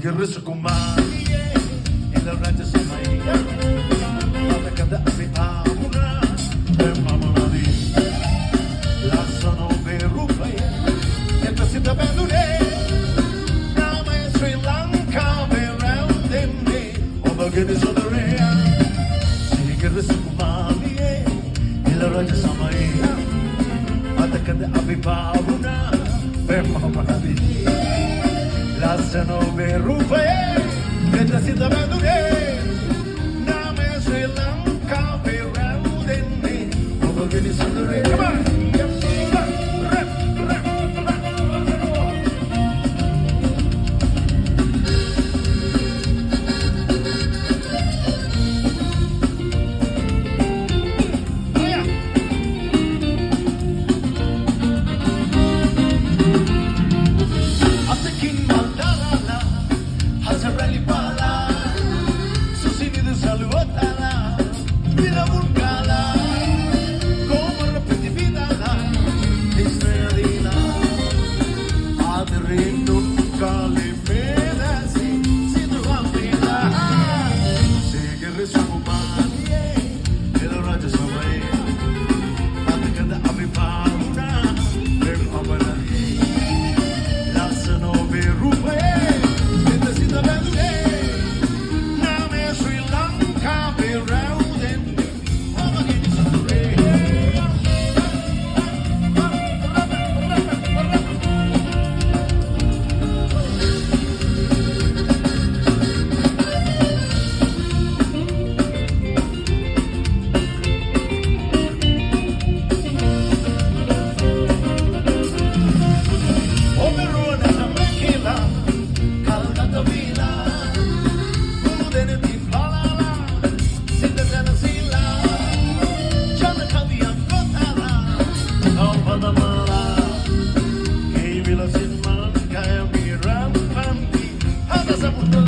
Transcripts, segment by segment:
Siguro kumaliye ilang radyo sa maya matakada api amuna mamamali lasano berupay ito si tabandune nama Sri Lanka berandende obagini sodorea siguro kumaliye ilang radyo sa maya matakada api amuna mamamali lasano berupay ito si tabandune nama Sri Lanka berandende obagini sodorea. Come on!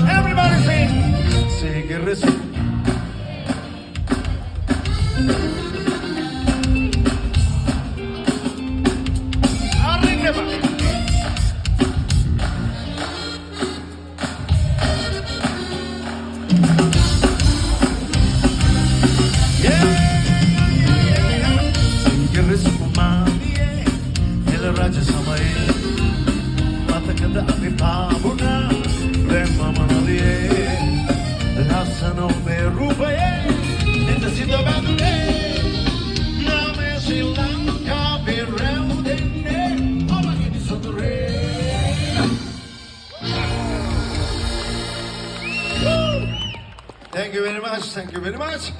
Everybody sing. Sigirisu. Arriba. Sigirisu kumaliye. Ila raja samay. Matakanda api pabuna. Lasano berupay ito si tabandune nama Sri Lanka berandende obagini sodorea. Thank you very much.